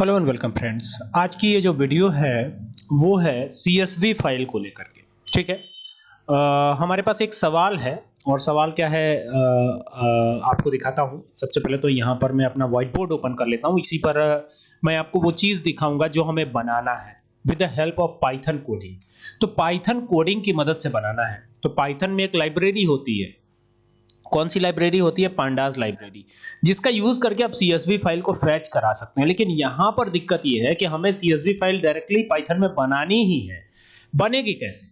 Hello and welcome friends. आज की ये जो वीडियो है वो है CSV फाइल को लेकर के। ठीक है, हमारे पास एक सवाल है और सवाल क्या है आपको दिखाता हूँ। सबसे पहले तो यहाँ पर मैं अपना व्हाइट बोर्ड ओपन कर लेता हूँ। इसी पर मैं आपको वो चीज़ दिखाऊंगा जो हमें बनाना है with the help of Python coding. तो पाइथन कोडिंग की मदद से बनाना है। तो पाइथन में एक लाइब्रेरी होती है। कौन सी लाइब्रेरी होती है? पांडास लाइब्रेरी, जिसका यूज करके आप CSV फाइल को फैच करा सकते हैं। लेकिन यहां पर दिक्कत यह है कि हमें CSV फाइल डायरेक्टली पाइथन में बनानी ही है। बनेगी कैसे?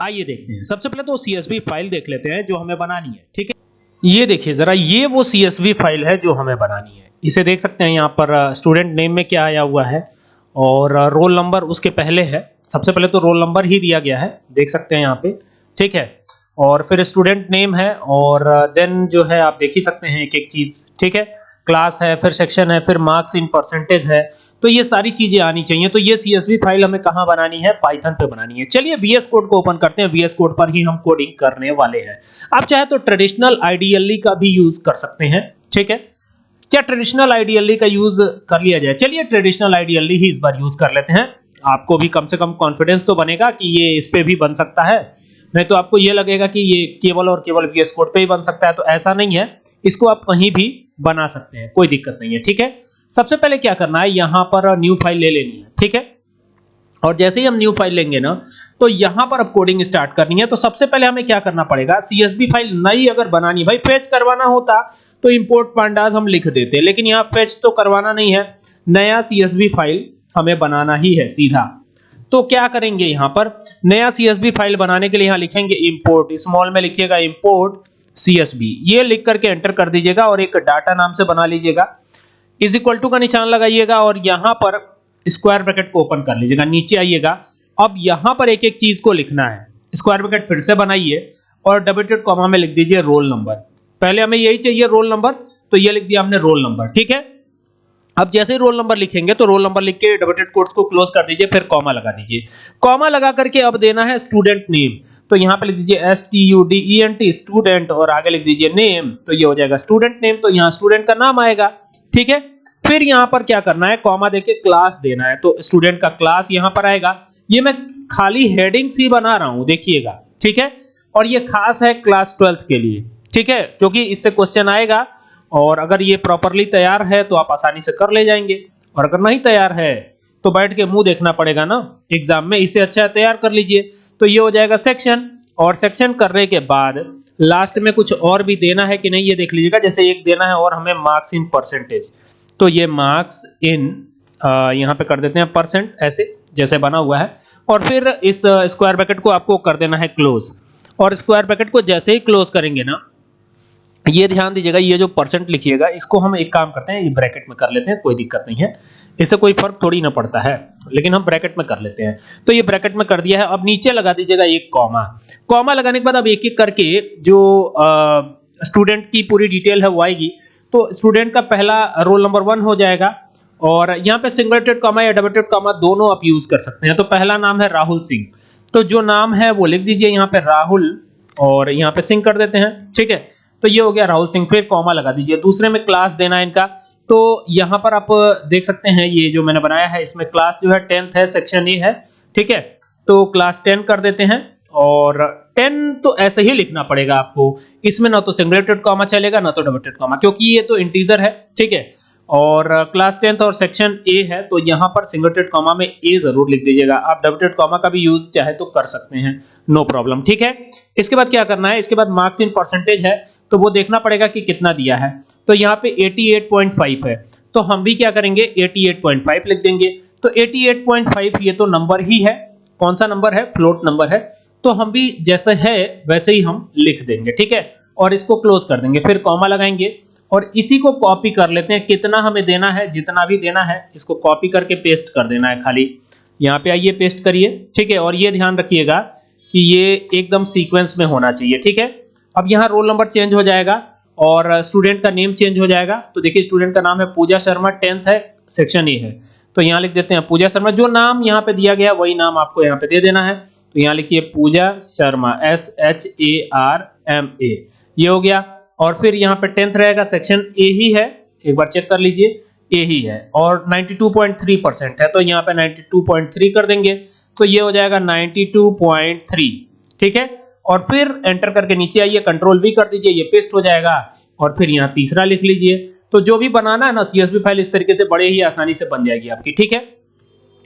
आइए देखते हैं। सबसे पहले तो CSV फाइल देख लेते हैं जो हमें बनानी है। ठीक है, ये देखिए जरा, ये वो CSV फाइल है जो हमें बनानी है। इसे देख सकते हैं यहाँ पर स्टूडेंट नेम में क्या आया हुआ है और रोल नंबर उसके पहले है। सबसे पहले तो रोल नंबर ही दिया गया है, देख सकते हैं यहाँ पे। ठीक है, और फिर स्टूडेंट नेम है और देन जो है आप देख ही सकते हैं एक एक चीज। ठीक है, क्लास है, फिर सेक्शन है, फिर मार्क्स इन परसेंटेज है। तो ये सारी चीजें आनी चाहिए। तो ये CSV फाइल हमें कहाँ बनानी है? पाइथन पे बनानी है। चलिए VS कोड को ओपन करते हैं। VS कोड पर ही हम कोडिंग करने वाले हैं। आप चाहे तो ट्रेडिशनल IDLE का भी यूज कर सकते हैं। ठीक है, क्या ट्रेडिशनल IDLE का यूज कर लिया जाए? चलिए ट्रेडिशनल IDLE ही इस बार यूज कर लेते हैं। आपको भी कम से कम कॉन्फिडेंस तो बनेगा कि ये इस पे भी बन सकता है। नहीं तो आपको ये लगेगा कि ये केवल और केवल VS कोड पे ही बन सकता है। तो ऐसा नहीं है, इसको आप कहीं भी बना सकते हैं, कोई दिक्कत नहीं है। ठीक है, सबसे पहले क्या करना है, यहाँ पर न्यू फाइल ले लेनी है। ठीक है, और जैसे ही हम न्यू फाइल लेंगे ना, तो यहाँ पर अब कोडिंग स्टार्ट करनी है। तो सबसे पहले हमें क्या करना पड़ेगा, CSV फाइल नई अगर बनानी है, भाई फेच करवाना होता तो इंपोर्ट पांडास हम लिख देते, लेकिन यहाँ फेच तो करवाना नहीं है, नया CSV फाइल हमें बनाना ही है सीधा। तो क्या करेंगे, यहाँ पर नया CSV फाइल बनाने के लिए यहाँ लिखेंगे इंपोर्ट, स्मॉल में लिखिएगा इंपोर्ट CSV, ये लिख करके एंटर कर दीजिएगा और एक डाटा नाम से बना लीजिएगा। इज इक्वल टू का निशान लगाइएगा और यहाँ पर स्क्वायर ब्रैकेट को ओपन कर लीजिएगा। नीचे आइएगा, अब यहाँ पर एक एक चीज को लिखना है। स्क्वायर ब्रैकेट फिर से बनाइए और डबल डॉट कॉमा में लिख दीजिए रोल नंबर। पहले हमें यही चाहिए रोल नंबर, तो ये लिख दिया हमने रोल नंबर। ठीक है, अब जैसे ही रोल नंबर लिखेंगे तो रोल नंबर लिख के डबल कोट्स को क्लोज कर दीजिए, फिर कॉमा लगा दीजिए। कॉमा लगा करके अब देना है स्टूडेंट नेम, तो यहाँ पे लिख दीजिए STUDENT स्टूडेंट और आगे लिख दीजिए नेम, तो ये हो जाएगा स्टूडेंट नेम। तो यहाँ स्टूडेंट का नाम आएगा। ठीक है, फिर यहाँ पर क्या करना है, कॉमा देके क्लास देना है, तो स्टूडेंट का क्लास यहाँ पर आएगा। ये मैं खाली हेडिंग्स ही बना रहा हूँ, देखिएगा। ठीक है, और ये खास है क्लास 12th के लिए। ठीक है, क्योंकि इससे क्वेश्चन आएगा और अगर ये प्रॉपरली तैयार है तो आप आसानी से कर ले जाएंगे, और अगर नहीं तैयार है तो बैठ के मुंह देखना पड़ेगा ना एग्जाम में। इससे अच्छा तैयार कर लीजिए। तो ये हो जाएगा सेक्शन, और सेक्शन करने के बाद लास्ट में कुछ और भी देना है कि नहीं ये देख लीजिएगा। जैसे एक देना है और हमें मार्क्स इन परसेंटेज, तो ये मार्क्स इन यहाँ पे कर देते हैं परसेंट, ऐसे जैसे बना हुआ है। और फिर इस स्क्वायर ब्रैकेट को आपको कर देना है क्लोज, और स्क्वायर ब्रैकेट को जैसे ही क्लोज करेंगे ना, ये ध्यान दीजिएगा, ये जो परसेंट लिखिएगा इसको हम एक काम करते हैं, ये ब्रैकेट में कर लेते हैं, कोई दिक्कत नहीं है, इससे कोई फर्क थोड़ी ना पड़ता है, लेकिन हम ब्रैकेट में कर लेते हैं। तो ये ब्रैकेट में कर दिया है। अब नीचे लगा दीजिएगा एक कॉमा। कॉमा लगाने के बाद अब एक एक करके जो स्टूडेंट की पूरी डिटेल है वो आएगी। तो स्टूडेंट का पहला रोल नंबर 1 हो जाएगा, और यहाँ पे सिंगल डॉट कॉमा या डबल डॉट कॉमा दोनों आप यूज कर सकते हैं। तो पहला नाम है राहुल सिंह, तो जो नाम है वो लिख दीजिए यहाँ पे राहुल, और यहाँ पे सिंह कर देते हैं। ठीक है, तो ये हो गया राहुल सिंह, फिर कॉमा लगा दीजिए। दूसरे में क्लास देना है इनका, तो यहाँ पर आप देख सकते हैं ये जो मैंने बनाया है इसमें क्लास जो है 10th है, सेक्शन ए है। ठीक है, तो क्लास 10 कर देते हैं, और 10 तो ऐसे ही लिखना पड़ेगा आपको। इसमें ना तो सिंगल डॉट कॉमा चलेगा ना तो डबल डॉट कॉमा, क्योंकि ये तो इंटीजर है। ठीक है, और क्लास 10th और सेक्शन ए है, तो यहाँ पर सिंगल डॉट कॉमा में ए जरूर लिख दीजिएगा। आप डबल डॉट कॉमा का भी यूज चाहे तो कर सकते हैं, नो प्रॉब्लम। ठीक है, इसके बाद क्या करना है, इसके बाद मार्क्स इन परसेंटेज है, तो वो देखना पड़ेगा कि कितना दिया है। तो यहाँ पे 88.5 है, तो हम भी क्या करेंगे 88.5 लिख देंगे। तो 88.5 ये तो नंबर ही है, कौन सा नंबर है, फ्लोट नंबर है, तो हम भी जैसे है वैसे ही हम लिख देंगे। ठीक है, और इसको क्लोज कर देंगे, फिर कॉमा लगाएंगे और इसी को कॉपी कर लेते हैं। कितना हमें देना है, जितना भी देना है इसको कॉपी करके पेस्ट कर देना है खाली। यहाँ पे आइए पेस्ट करिए। ठीक है, और ये ध्यान रखिएगा कि ये एकदम सीक्वेंस में होना चाहिए। ठीक है, अब यहाँ रोल नंबर चेंज हो जाएगा और स्टूडेंट का नेम चेंज हो जाएगा। तो देखिए स्टूडेंट का नाम है पूजा शर्मा, 10th है, सेक्शन ए है, तो यहाँ लिख देते हैं पूजा शर्मा। जो नाम यहाँ पे दिया गया वही नाम आपको यहाँ पे दे देना है। तो यहाँ लिखिए पूजा शर्मा, SHARMA, ये हो गया। और फिर यहाँ पे 10th रहेगा, सेक्शन ए ही है, एक बार चेक कर लीजिए ए ही है और 92.3% है, तो यहाँ पे 92.3 कर देंगे तो ये हो जाएगा 92.3, ठीक है। और फिर एंटर करके नीचे आइए, कंट्रोल वी कर दीजिए, ये पेस्ट हो जाएगा और फिर यहाँ तीसरा लिख लीजिए। तो जो भी बनाना है ना सीएसवी फाइल इस तरीके से बड़े ही आसानी से बन जाएगी आपकी, ठीक है।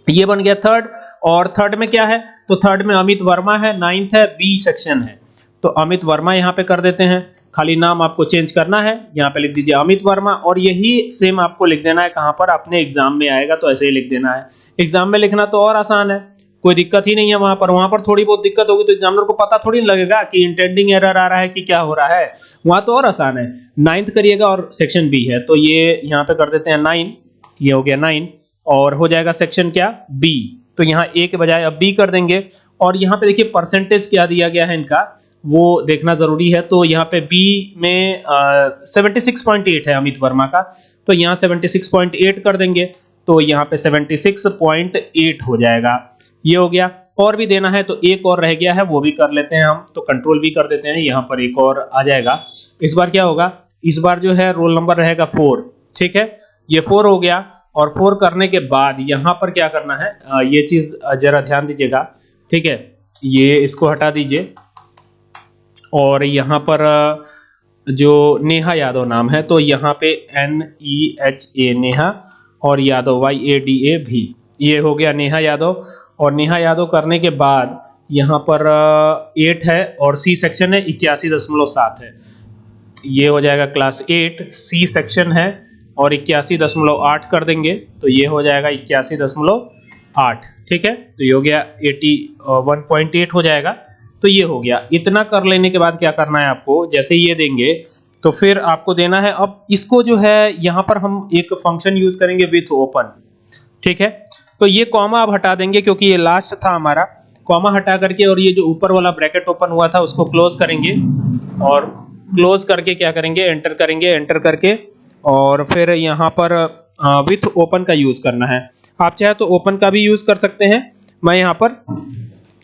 ये बन गया थर्ड। और थर्ड में क्या है, तो थर्ड में अमित वर्मा है, नाइन्थ है, बी सेक्शन है, तो अमित वर्मा यहाँ पे कर देते हैं। खाली नाम आपको चेंज करना है, यहाँ पे लिख दीजिए अमित वर्मा और यही सेम आपको लिख देना है कहाँ पर, अपने एग्जाम में आएगा तो ऐसे ही लिख देना है। एग्जाम में लिखना तो और आसान है, कोई दिक्कत ही नहीं है वहां पर थोड़ी बहुत दिक्कत होगी तो एग्जामिनर को पता थोड़ी नहीं लगेगा कि इंटेंडिंग एरर आ रहा है कि क्या हो रहा है, वहां तो और आसान है। नाइन्थ करिएगा और सेक्शन बी है, तो ये यहाँ पे कर देते हैं 9, ये हो गया 9 और हो जाएगा सेक्शन क्या, बी, तो यहाँ ए के बजाय अब बी कर देंगे। और यहाँ पे देखिए परसेंटेज क्या दिया गया है इनका वो देखना जरूरी है, तो यहाँ पे बी में 76.8 है अमित वर्मा का, तो यहाँ 76.8 कर देंगे तो यहाँ पे 76.8 हो जाएगा, ये हो गया। और भी देना है तो एक और रह गया है वो भी कर लेते हैं हम, तो कंट्रोल भी कर देते हैं, यहाँ पर एक और आ जाएगा। इस बार क्या होगा, इस बार जो है रोल नंबर रहेगा 4, ठीक है, ये 4 हो गया। और 4 करने के बाद यहाँ पर क्या करना है, ये चीज जरा ध्यान दीजिएगा, ठीक है, ये इसको हटा दीजिए और यहाँ पर जो नेहा यादव नाम है तो यहाँ पे NEHA नेहा और यादव YADA भी, ये हो गया नेहा यादव। और नेहा यादव करने के बाद यहाँ पर 8 है और सी सेक्शन है 81.7 है, ये हो जाएगा क्लास 8, सी सेक्शन है और 81.8 कर देंगे तो ये हो जाएगा 81.8, ठीक है, तो ये हो गया 81.8 हो जाएगा। तो ये हो गया। इतना कर लेने के बाद क्या करना है आपको, जैसे ये देंगे तो फिर आपको देना है, अब इसको जो है यहाँ पर हम एक फंक्शन यूज करेंगे विथ ओपन, ठीक है। तो ये कॉमा अब हटा देंगे क्योंकि ये लास्ट था हमारा, कॉमा हटा करके और ये जो ऊपर वाला ब्रैकेट ओपन हुआ था उसको क्लोज करेंगे और क्लोज करके क्या करेंगे, एंटर करेंगे, एंटर करके और फिर यहाँ पर विथ ओपन का यूज करना है। आप चाहे तो ओपन का भी यूज कर सकते हैं, मैं यहाँ पर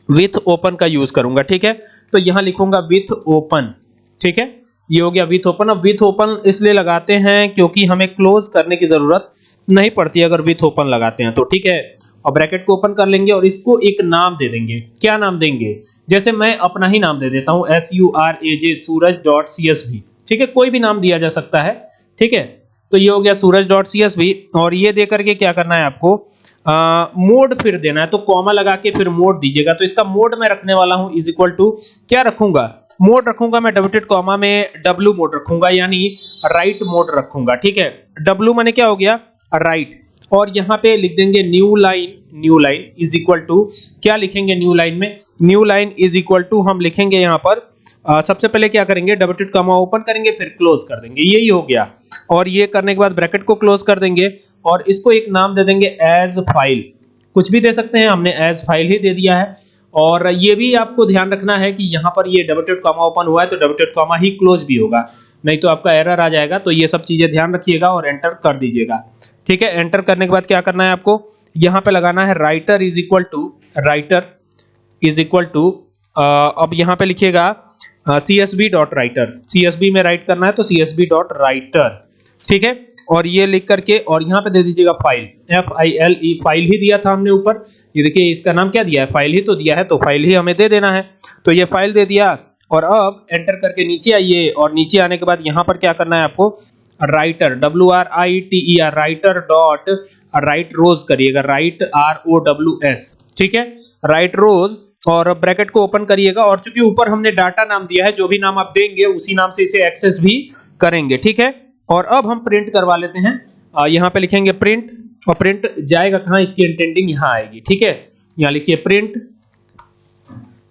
विथ ओपन का यूज करूंगा, ठीक है। तो यहाँ लिखूंगा विथ ओपन, ठीक है, ये हो गया विथ ओपन। अब विथ ओपन इसलिए लगाते हैं क्योंकि हमें क्लोज करने की जरूरत नहीं पड़ती अगर विथ ओपन लगाते हैं तो, ठीक है। और ब्रैकेट को ओपन कर लेंगे और इसको एक नाम दे देंगे। क्या नाम देंगे, जैसे मैं अपना ही नाम दे देता हूं SURAJ suraj.csv, ठीक है, कोई भी नाम दिया जा सकता है, ठीक है। तो ये हो गया suraj.csv और ये दे करके क्या करना है आपको, मोड फिर देना है, तो कॉमा लगा के फिर मोड दीजिएगा। तो इसका मोड मैं रखने वाला हूं इज इक्वल टू, क्या रखूंगा, मोड रखूंगा मैं डबल कॉमा में W मोड रखूंगा, यानी राइट मोड रखूंगा, ठीक है। W माने क्या हो गया, राइट। और यहाँ पे लिख देंगे new line is equal to, क्या लिखेंगे न्यू लाइन में, new line is equal to हम लिखेंगे यहाँ पर सबसे पहले क्या करेंगे, डबल टिट कॉमा ओपन करेंगे फिर क्लोज कर देंगे, यही हो गया। और ये करने के बाद ब्रैकेट को क्लोज कर देंगे और इसको एक नाम दे देंगे एज फाइल, कुछ भी दे सकते हैं, हमने एज फाइल ही दे दिया है। और ये भी आपको ध्यान रखना है कि यहाँ पर ये डबल टिट कॉमा ओपन हुआ है तो डबल टिट कॉमा ही क्लोज भी होगा, नहीं तो आपका एरर आ जाएगा। तो ये सब चीजें ध्यान रखिएगा और एंटर कर दीजिएगा, ठीक है। एंटर करने के बाद क्या करना है आपको, यहाँ पे लगाना है राइटर इज इक्वल टू अब यहाँ पे लिखिएगा csv.writer, csv में राइट करना है तो csv.writer, ठीक है। और ये लिख करके और यहाँ पे दे दीजिएगा फाइल, FILE, फाइल ही दिया था हमने ऊपर, ये देखिए इसका नाम क्या दिया है, फाइल ही तो दिया है, तो फाइल ही हमें दे देना है। तो ये फाइल दे दिया और अब एंटर करके नीचे आइए और नीचे आने के बाद यहाँ पर क्या करना है आपको, writer WRITER writer dot write rows करिएगा, राइट ROWS, ठीक है, राइट रोज। और ब्रैकेट को ओपन करिएगा और चूंकि ऊपर हमने डाटा नाम दिया है, जो भी नाम आप देंगे उसी नाम से इसे एक्सेस भी करेंगे, ठीक है। और अब हम प्रिंट करवा लेते हैं, यहाँ पे लिखेंगे प्रिंट और प्रिंट जाएगा कहाँ, इसकी इंटेंडिंग यहाँ आएगी, ठीक है। यहाँ लिखिए प्रिंट,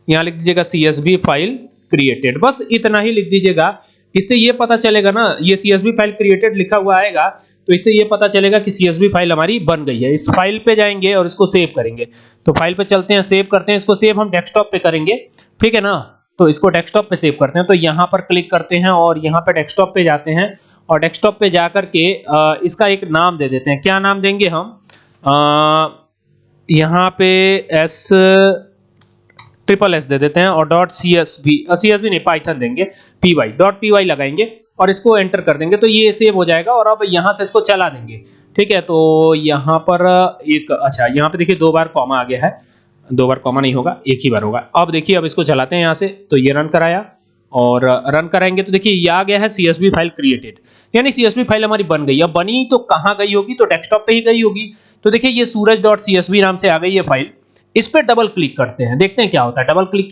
यहाँ लिख दीजिएगा CSV फाइल क्रिएटेड, बस इतना ही लिख दीजिएगा। इससे ये पता चलेगा ना, ये CSV फाइल क्रिएटेड लिखा हुआ आएगा तो इससे ये पता चलेगा कि CSV फाइल हमारी बन गई है। इस फाइल पे जाएंगे और इसको सेव करेंगे, तो फाइल पे चलते हैं, सेव करते हैं, इसको सेव हम डेस्कटॉप पे करेंगे, ठीक है ना। तो इसको डेस्कटॉप पे सेव करते हैं, तो यहाँ पर क्लिक करते हैं और यहाँ पे डेस्कटॉप पे जाते हैं और डेस्कटॉप पे जा करके इसका एक नाम दे देते हैं। क्या नाम देंगे हम, यहाँ पे SSS दे देते हैं और CSV नहीं, पाइथन देंगे, py लगाएंगे और इसको एंटर कर देंगे तो ये सेव हो जाएगा। और अब यहाँ से इसको चला देंगे, ठीक है, तो यहाँ पर एक, अच्छा यहाँ पे देखिए 2 बार कॉमा आ गया है, 2 बार कॉमा नहीं होगा, एक ही बार होगा। अब देखिए, अब इसको चलाते हैं यहाँ से, तो ये रन कराया और रन कराएंगे तो देखिए ये आ गया है CSV फाइल क्रिएटेड, यानी CSV फाइल हमारी बन गई। अब बनी तो कहाँ गई होगी, तो डेस्कटॉप पे ही गई होगी। तो देखिए ये suraj.csv नाम से आ गई है फाइल। इस पे डबल क्लिक करते हैं, देखते हैं क्या होता है। डबल क्लिक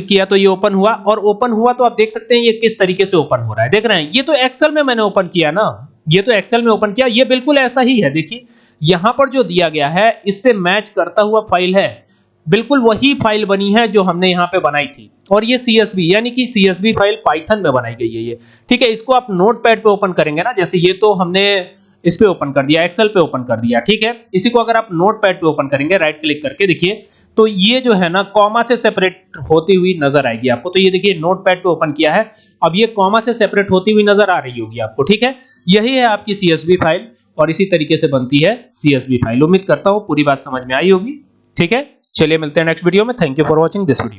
किया तो ये ओपन हुआ, और ओपन हुआ तो आप देख सकते हैं ये किस तरीके से ओपन हो रहा है, देख रहे हैं। ये तो एक्सेल में मैंने ओपन किया ना, ये तो एक्सेल में ओपन किया, ये बिल्कुल ऐसा ही है। देखिए यहां पर जो दिया गया है इससे मैच करता हुआ फाइल है, बिल्कुल वही फाइल बनी है जो हमने यहाँ पे बनाई थी। और ये CSV यानी कि CSV फाइल पाइथन में बनाई गई है ये, ठीक है। इसको आप नोटपैड पे ओपन करेंगे ना, जैसे ये तो हमने इस पे ओपन कर दिया, एक्सेल पे ओपन कर दिया, ठीक है। इसी को अगर आप नोटपैड पे ओपन करेंगे राइट क्लिक करके, देखिए तो ये जो है ना कॉमा से सेपरेट होती हुई नजर आएगी आपको। तो ये देखिए नोटपैड पे ओपन किया है, अब ये कॉमा से सेपरेट होती हुई नजर आ रही होगी आपको, ठीक है। यही है आपकी CSV फाइल, और इसी तरीके से बनती है CSV फाइल। उम्मीद करता हूं पूरी बात समझ में आई होगी, ठीक है। चलिए मिलते हैं नेक्स्ट वीडियो में। Thank you for watching this video.